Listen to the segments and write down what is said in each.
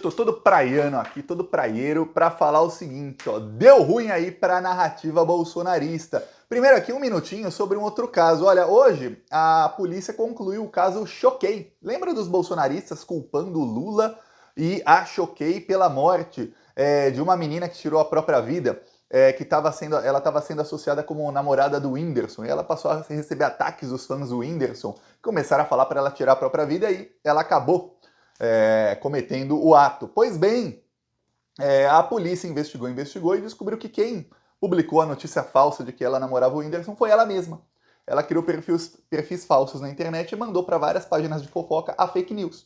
eu tô todo praiano aqui, todo praieiro, para falar o seguinte, ó, deu ruim aí para a narrativa bolsonarista. Primeiro aqui um minutinho sobre um outro caso. Olha, hoje a polícia concluiu o caso Choquei. Lembra dos bolsonaristas culpando o Lula e a Choquei pela morte de uma menina que tirou a própria vida? Que ela estava sendo associada como namorada do Whindersson, e ela passou a receber ataques dos fãs do Whindersson, começaram a falar para ela tirar a própria vida e ela acabou cometendo o ato. Pois bem, a polícia investigou e descobriu que quem publicou a notícia falsa de que ela namorava o Whindersson foi ela mesma. Ela criou perfis falsos na internet e mandou para várias páginas de fofoca a fake news.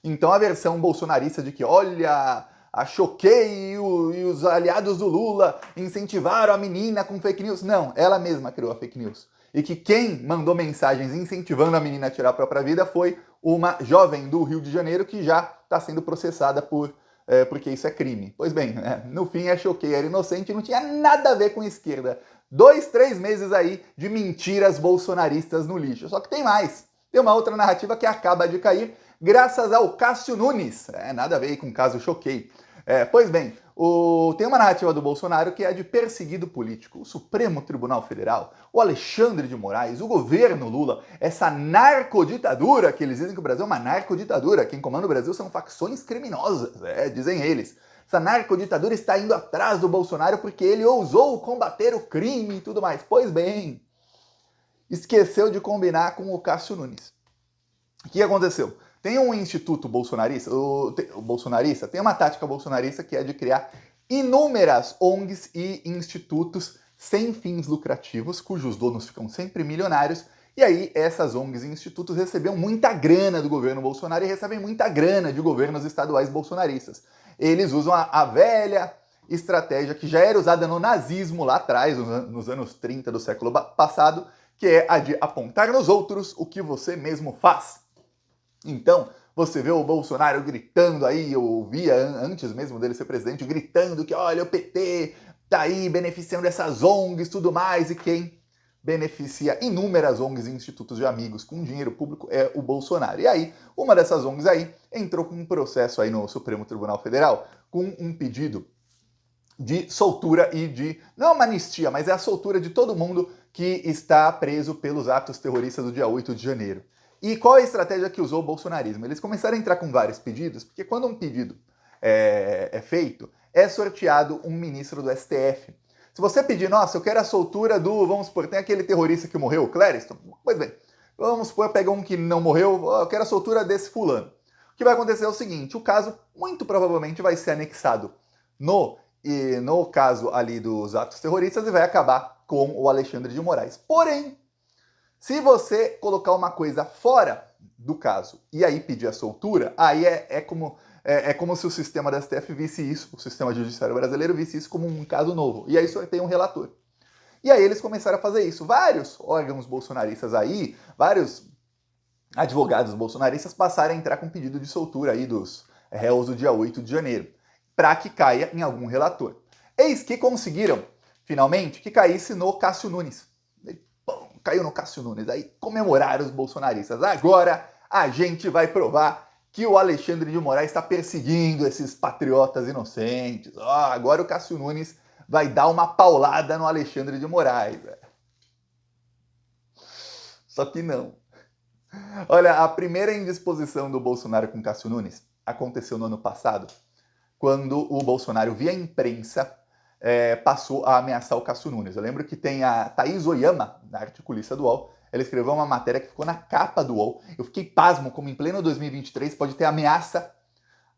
Então a versão bolsonarista de que, olha, a Choquei e os aliados do Lula incentivaram a menina com fake news. Não, ela mesma criou a fake news. E que quem mandou mensagens incentivando a menina a tirar a própria vida foi uma jovem do Rio de Janeiro que já está sendo processada porque isso é crime. Pois bem, no fim a Choquei era inocente e não tinha nada a ver com esquerda. 2, 3 meses aí de mentiras bolsonaristas no lixo. Só que tem mais. Tem uma outra narrativa que acaba de cair graças ao Cássio Nunes. Nada a ver com o caso Choquei. Pois bem, tem uma narrativa do Bolsonaro que é a de perseguido político. O Supremo Tribunal Federal, o Alexandre de Moraes, o governo Lula, essa narcoditadura, que eles dizem que o Brasil é uma narcoditadura, quem comanda o Brasil são facções criminosas, dizem eles. Essa narcoditadura está indo atrás do Bolsonaro porque ele ousou combater o crime e tudo mais. Pois bem, esqueceu de combinar com o Cássio Nunes. O que aconteceu? Tem um instituto bolsonarista, o bolsonarista tem uma tática bolsonarista que é de criar inúmeras ONGs e institutos sem fins lucrativos, cujos donos ficam sempre milionários, e aí essas ONGs e institutos recebiam muita grana do governo Bolsonaro e recebem muita grana de governos estaduais bolsonaristas. Eles usam a velha estratégia que já era usada no nazismo lá atrás, nos anos 30 do século passado, que é a de apontar nos outros o que você mesmo faz. Então, você vê o Bolsonaro gritando aí, eu ouvia antes mesmo dele ser presidente, gritando que olha, o PT tá aí beneficiando essas ONGs e tudo mais, e quem beneficia inúmeras ONGs e institutos de amigos com dinheiro público é o Bolsonaro. E aí, uma dessas ONGs aí entrou com um processo aí no Supremo Tribunal Federal com um pedido de soltura e de, não uma anistia, mas é a soltura de todo mundo que está preso pelos atos terroristas do dia 8 de janeiro. E qual é a estratégia que usou o bolsonarismo? Eles começaram a entrar com vários pedidos, porque quando um pedido é feito, é sorteado um ministro do STF. Se você pedir, nossa, eu quero a soltura do, vamos supor, tem aquele terrorista que morreu, o Clériston? Pois bem, vamos supor, pega um que não morreu, eu quero a soltura desse fulano. O que vai acontecer é o seguinte, o caso muito provavelmente vai ser anexado no caso ali dos atos terroristas e vai acabar com o Alexandre de Moraes. Porém, se você colocar uma coisa fora do caso e aí pedir a soltura, aí é como se o sistema da STF visse isso, o sistema judiciário brasileiro visse isso como um caso novo. E aí sorteia um relator. E aí eles começaram a fazer isso. Vários órgãos bolsonaristas aí, vários advogados bolsonaristas passaram a entrar com pedido de soltura aí dos réus do dia 8 de janeiro, para que caia em algum relator. Eis que conseguiram, finalmente, que caísse no Cássio Nunes. Caiu no Cássio Nunes, aí comemoraram os bolsonaristas. Agora a gente vai provar que o Alexandre de Moraes está perseguindo esses patriotas inocentes. Agora o Cássio Nunes vai dar uma paulada no Alexandre de Moraes. Só que não. Olha, a primeira indisposição do Bolsonaro com Cássio Nunes aconteceu no ano passado, quando o Bolsonaro, via imprensa, passou a ameaçar o Cássio Nunes. Eu lembro que tem a Thaís Oyama, da articulista do UOL, ela escreveu uma matéria que ficou na capa do UOL. Eu fiquei pasmo como em pleno 2023 pode ter ameaça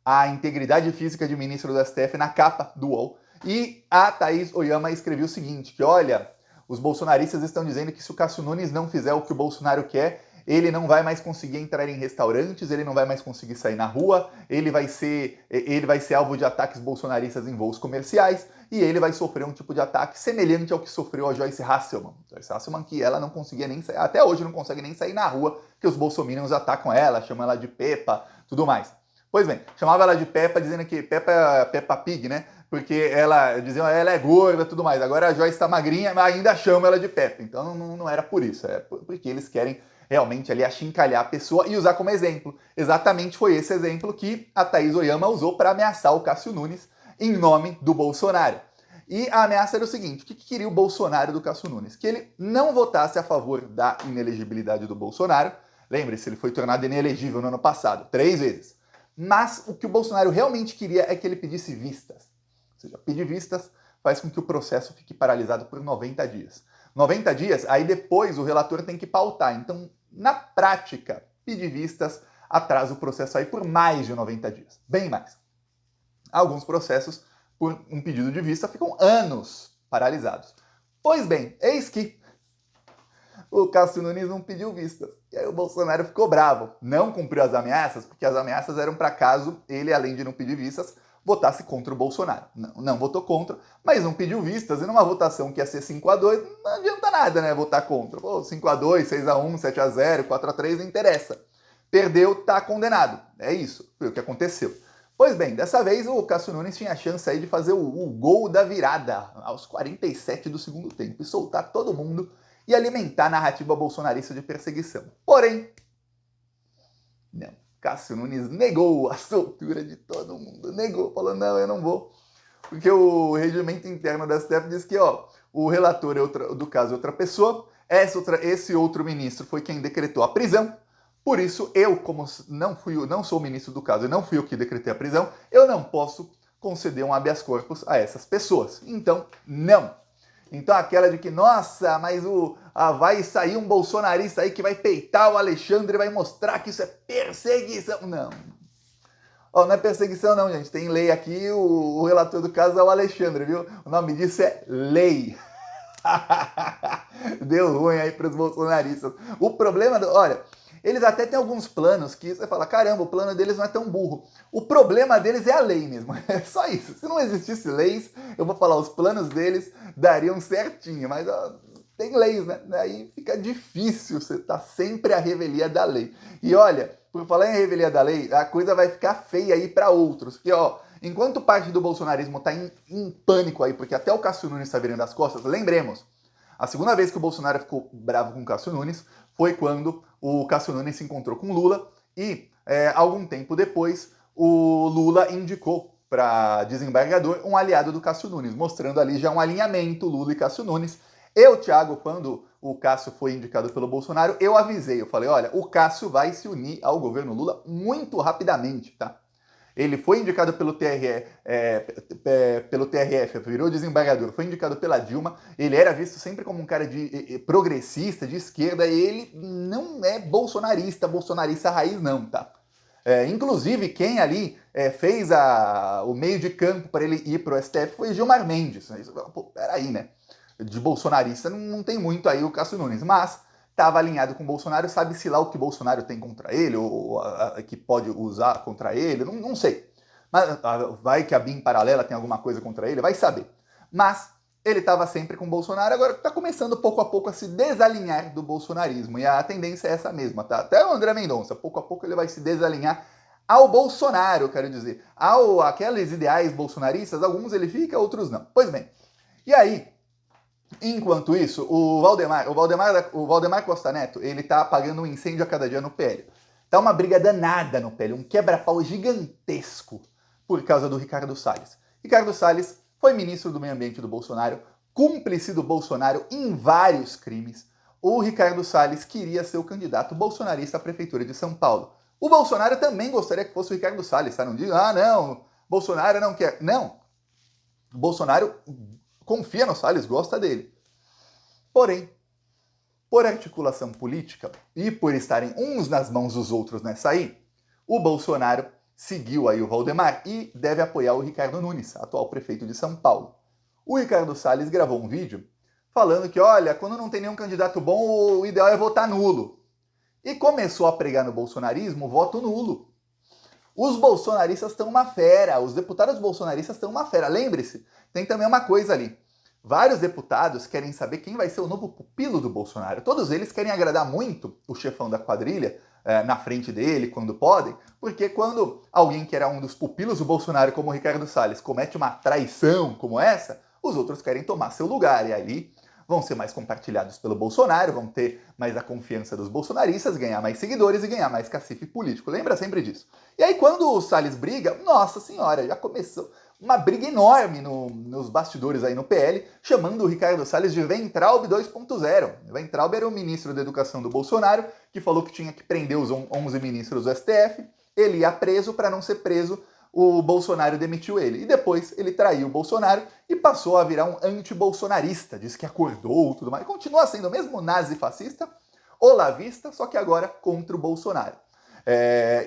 à integridade física de ministro do STF na capa do UOL. E a Thaís Oyama escreveu o seguinte, que olha, os bolsonaristas estão dizendo que se o Cássio Nunes não fizer o que o Bolsonaro quer, ele não vai mais conseguir entrar em restaurantes, ele não vai mais conseguir sair na rua, ele vai ser alvo de ataques bolsonaristas em voos comerciais e ele vai sofrer um tipo de ataque semelhante ao que sofreu a Joyce Hasselman. Joyce Hasselman, que ela não conseguia nem sair, até hoje não consegue nem sair na rua, que os bolsominions atacam ela, chamam ela de Peppa, tudo mais. Pois bem, chamava ela de Peppa, dizendo que Peppa é Peppa Pig, né? Porque diziam ela é gorda e tudo mais. Agora a Joyce está magrinha, mas ainda chama ela de Peppa. Então não era por isso, é porque eles querem realmente ali achincalhar a pessoa e usar como exemplo. Exatamente foi esse exemplo que a Thaís Oyama usou para ameaçar o Cássio Nunes em nome do Bolsonaro. E a ameaça era o seguinte: o que queria o Bolsonaro do Cássio Nunes? Que ele não votasse a favor da inelegibilidade do Bolsonaro. Lembre-se, ele foi tornado inelegível no ano passado, 3 vezes. Mas o que o Bolsonaro realmente queria é que ele pedisse vistas. Ou seja, pedir vistas faz com que o processo fique paralisado por 90 dias. 90 dias, aí depois o relator tem que pautar. Então, na prática, pedir vistas atrasa o processo aí por mais de 90 dias. Bem mais. Alguns processos, por um pedido de vista, ficam anos paralisados. Pois bem, eis que o Cássio Nunes não pediu vistas. E aí o Bolsonaro ficou bravo. Não cumpriu as ameaças, porque as ameaças eram para caso ele, além de não pedir vistas, votasse contra o Bolsonaro. Não votou contra, mas não pediu vistas. E numa votação que ia ser 5-2, não adianta nada, né? Votar contra. 5-2, 6-1, 7-0, 4-3, não interessa. Perdeu, tá condenado. É isso, foi o que aconteceu. Pois bem, dessa vez o Cássio Nunes tinha a chance aí de fazer o gol da virada aos 47 do segundo tempo e soltar todo mundo e alimentar a narrativa bolsonarista de perseguição. Porém, não. Cássio Nunes negou a soltura de todo mundo. Negou, falou, não, eu não vou. Porque o regimento interno da STF diz que, o relator do caso é outra pessoa, esse outro ministro foi quem decretou a prisão. Por isso, eu, como não sou o ministro do caso e não fui eu que decretei a prisão, eu não posso conceder um habeas corpus a essas pessoas. Então, não. Então aquela de que, nossa, mas vai sair um bolsonarista aí que vai peitar o Alexandre e vai mostrar que isso é perseguição. Não. Não é perseguição não, gente. Tem lei aqui, o relator do caso é o Alexandre, viu? O nome disso é lei. Deu ruim aí para os bolsonaristas. O problema, olha, eles até têm alguns planos que você fala, caramba, o plano deles não é tão burro. O problema deles é a lei mesmo, é só isso. Se não existisse leis, eu vou falar, os planos deles dariam certinho, mas tem leis, né? Aí fica difícil, você tá sempre à revelia da lei. E olha, por falar em revelia da lei, a coisa vai ficar feia aí para outros, que enquanto parte do bolsonarismo tá em pânico aí, porque até o Cássio Nunes tá virando as costas, lembremos, a segunda vez que o Bolsonaro ficou bravo com o Cássio Nunes foi quando o Cássio Nunes se encontrou com o Lula e, algum tempo depois, o Lula indicou para desembargador um aliado do Cássio Nunes, mostrando ali já um alinhamento, Lula e Cássio Nunes. Eu, Thiago, quando o Cássio foi indicado pelo Bolsonaro, eu avisei, eu falei, olha, o Cássio vai se unir ao governo Lula muito rapidamente, tá? Ele foi indicado pelo TRF, virou desembargador, foi indicado pela Dilma, ele era visto sempre como um cara progressista, de esquerda, e ele não é bolsonarista raiz não, tá? Inclusive, quem ali fez o meio de campo para ele ir pro STF foi Gilmar Mendes. Pô, peraí, né? De bolsonarista não tem muito aí o Cássio Nunes, mas estava alinhado com o Bolsonaro, sabe-se lá o que o Bolsonaro tem contra ele, ou que pode usar contra ele, não sei. Mas vai que a BIM paralela tem alguma coisa contra ele, vai saber. Mas ele estava sempre com o Bolsonaro, agora está começando pouco a pouco a se desalinhar do bolsonarismo, e a tendência é essa mesma, tá? Até o André Mendonça, pouco a pouco ele vai se desalinhar ao Bolsonaro, quero dizer, aqueles ideais bolsonaristas, alguns ele fica, outros não. Pois bem, e aí, enquanto isso, o Valdemar Costa Neto, ele tá apagando um incêndio a cada dia no PL. Tá uma briga danada no PL, um quebra-pau gigantesco por causa do Ricardo Salles. Ricardo Salles foi ministro do Meio Ambiente do Bolsonaro, cúmplice do Bolsonaro em vários crimes. O Ricardo Salles queria ser o candidato bolsonarista à prefeitura de São Paulo. O Bolsonaro também gostaria que fosse o Ricardo Salles, tá? Não diz, não, Bolsonaro não quer. Não, o Bolsonaro confia no Salles, gosta dele. Porém, por articulação política e por estarem uns nas mãos dos outros nessa aí, o Bolsonaro seguiu aí o Valdemar e deve apoiar o Ricardo Nunes, atual prefeito de São Paulo. O Ricardo Salles gravou um vídeo falando que, olha, quando não tem nenhum candidato bom, o ideal é votar nulo. E começou a pregar no bolsonarismo voto nulo. Os bolsonaristas estão uma fera, os deputados bolsonaristas estão uma fera. Lembre-se, tem também uma coisa ali. Vários deputados querem saber quem vai ser o novo pupilo do Bolsonaro. Todos eles querem agradar muito o chefão da quadrilha, na frente dele, quando podem, porque quando alguém que era um dos pupilos do Bolsonaro, como o Ricardo Salles, comete uma traição como essa, os outros querem tomar seu lugar. E ali vão ser mais compartilhados pelo Bolsonaro, vão ter mais a confiança dos bolsonaristas, ganhar mais seguidores e ganhar mais cacife político. Lembra sempre disso. E aí quando o Salles briga, nossa senhora, já começou uma briga enorme nos bastidores aí no PL, chamando o Ricardo Salles de Weintraub 2.0. Weintraub era o ministro da Educação do Bolsonaro, que falou que tinha que prender os 11 ministros do STF, ele ia preso, para não ser preso, o Bolsonaro demitiu ele. E depois ele traiu o Bolsonaro e passou a virar um anti-bolsonarista, diz que acordou tudo mais. Continua sendo o mesmo nazi-fascista, olavista, só que agora contra o Bolsonaro.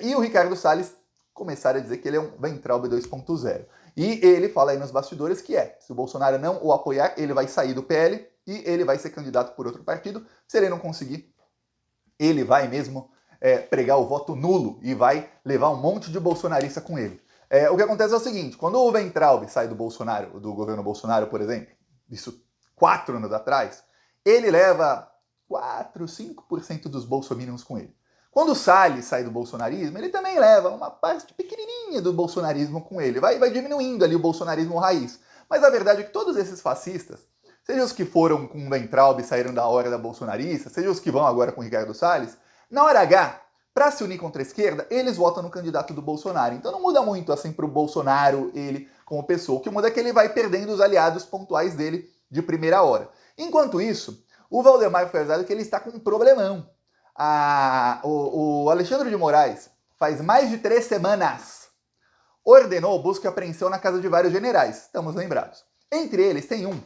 E o Ricardo Salles começaram a dizer que ele é um Weintraub 2.0. E ele fala aí nos bastidores que se o Bolsonaro não o apoiar, ele vai sair do PL e ele vai ser candidato por outro partido. Se ele não conseguir, ele vai mesmo pregar o voto nulo e vai levar um monte de bolsonarista com ele. O que acontece é o seguinte, quando o Weintraub sai do Bolsonaro, do governo Bolsonaro, por exemplo, isso 4 anos atrás, ele leva 4, 5% dos bolsominions com ele. Quando o Salles sai do bolsonarismo, ele também leva uma parte pequenininha do bolsonarismo com ele. Vai diminuindo ali o bolsonarismo raiz. Mas a verdade é que todos esses fascistas, seja os que foram com o Weintraub e saíram da horda bolsonarista, seja os que vão agora com o Ricardo Salles, na hora H, para se unir contra a esquerda, eles votam no candidato do Bolsonaro. Então não muda muito assim para o Bolsonaro, ele como pessoa. O que muda é que ele vai perdendo os aliados pontuais dele de primeira hora. Enquanto isso, o Valdemar foi avisado que ele está com um problemão. O Alexandre de Moraes, faz mais de 3 semanas, ordenou busca e apreensão na casa de vários generais, estamos lembrados. Entre eles tem um,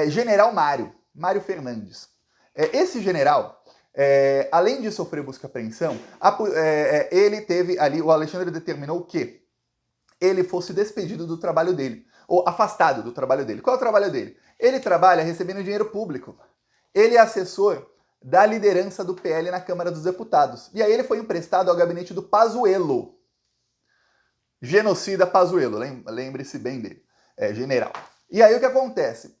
general Mário Fernandes. Esse general, além de sofrer busca e apreensão, ele teve ali, o Alexandre determinou que ele fosse despedido do trabalho dele, ou afastado do trabalho dele. Qual é o trabalho dele? Ele trabalha recebendo dinheiro público. Ele é assessor da liderança do PL na Câmara dos Deputados. E aí ele foi emprestado ao gabinete do Pazuello. Genocida Pazuello, lembre-se bem dele. General. E aí o que acontece?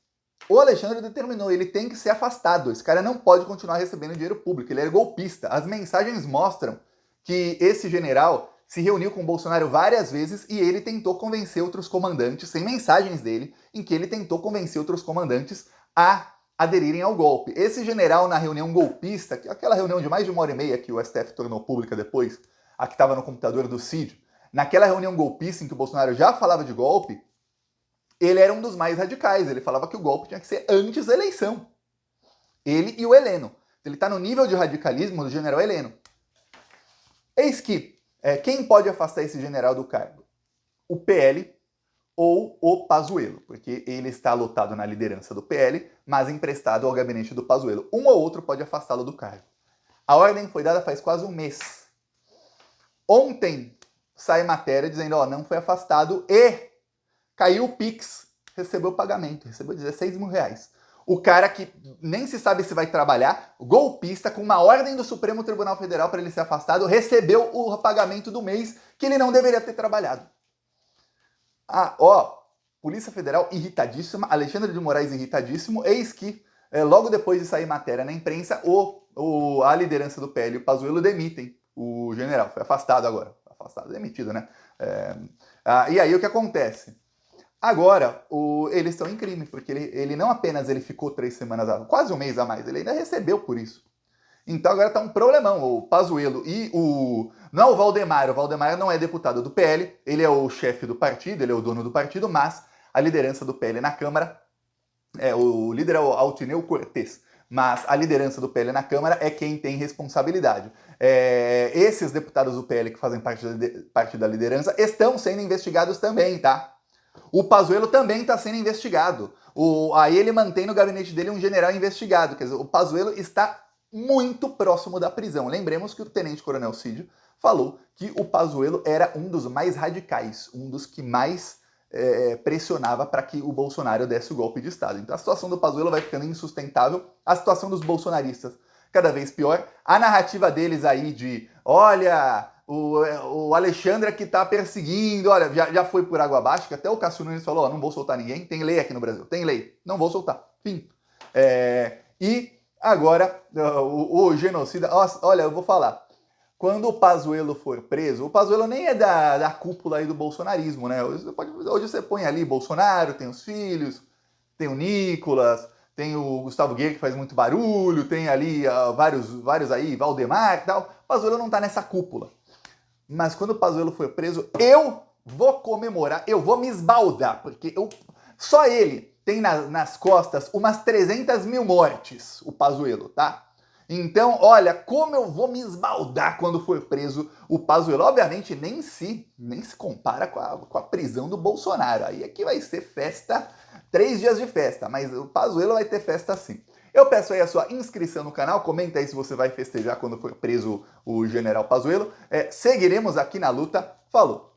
O Alexandre determinou, ele tem que ser afastado. Esse cara não pode continuar recebendo dinheiro público, ele é golpista. As mensagens mostram que esse general se reuniu com o Bolsonaro várias vezes e ele tentou convencer outros comandantes, sem mensagens dele, em que ele tentou convencer outros comandantes a aderirem ao golpe. Esse general, na reunião golpista, aquela reunião de mais de 1h30 que o STF tornou pública depois, a que estava no computador do Cid, naquela reunião golpista em que o Bolsonaro já falava de golpe, ele era um dos mais radicais. Ele falava que o golpe tinha que ser antes da eleição. Ele e o Heleno. Ele está no nível de radicalismo do general Heleno. Eis que, quem pode afastar esse general do cargo? O PL ou o Pazuello, porque ele está lotado na liderança do PL, mas emprestado ao gabinete do Pazuello. Um ou outro pode afastá-lo do cargo. A ordem foi dada faz quase um mês. Ontem sai matéria dizendo, não foi afastado e caiu o Pix, recebeu o pagamento, recebeu 16 mil reais. O cara que nem se sabe se vai trabalhar, golpista, com uma ordem do Supremo Tribunal Federal para ele ser afastado, recebeu o pagamento do mês que ele não deveria ter trabalhado. Polícia Federal irritadíssima, Alexandre de Moraes irritadíssimo, eis que, logo depois de sair matéria na imprensa, a liderança do PL e o Pazuello demitem o general. Foi afastado agora. Afastado, demitido, né? E aí o que acontece? Agora, eles estão em crime, porque ele não apenas ele ficou 3 semanas, quase um mês a mais, ele ainda recebeu por isso. Então agora tá um problemão. O Pazuello e não é o Valdemar não é deputado do PL, ele é o chefe do partido, ele é o dono do partido, mas a liderança do PL na Câmara, o líder é o Altineu Cortes, mas a liderança do PL na Câmara é quem tem responsabilidade. Esses deputados do PL que fazem parte da liderança estão sendo investigados também, tá? O Pazuello também está sendo investigado. Aí ele mantém no gabinete dele um general investigado. Quer dizer, o Pazuello está muito próximo da prisão. Lembremos que o tenente-coronel Cid falou que o Pazuello era um dos mais radicais, um dos que mais pressionava para que o Bolsonaro desse o golpe de Estado. Então a situação do Pazuello vai ficando insustentável, a situação dos bolsonaristas cada vez pior, a narrativa deles aí de, olha, o Alexandre que tá perseguindo, olha, já foi por água abaixo, que até o Cássio Nunes falou, não vou soltar ninguém, tem lei aqui no Brasil, tem lei, não vou soltar, fim. E agora, o genocida, olha, eu vou falar, quando o Pazuello for preso, o Pazuello nem é da cúpula aí do bolsonarismo, né? Hoje você põe ali Bolsonaro, tem os filhos, tem o Nicolas, tem o Gustavo Guerra que faz muito barulho, tem ali vários aí, Valdemar e tal. Pazuello não tá nessa cúpula. Mas quando o Pazuello foi preso, eu vou comemorar, eu vou me esbaldar, porque só ele tem nas costas umas 300 mil mortes, o Pazuello, tá? Então, olha, como eu vou me esbaldar quando for preso o Pazuello. Obviamente, nem se compara com a prisão do Bolsonaro. Aí é que vai ser festa, 3 dias de festa, mas o Pazuello vai ter festa sim. Eu peço aí a sua inscrição no canal, comenta aí se você vai festejar quando for preso o general Pazuello. Seguiremos aqui na luta. Falou!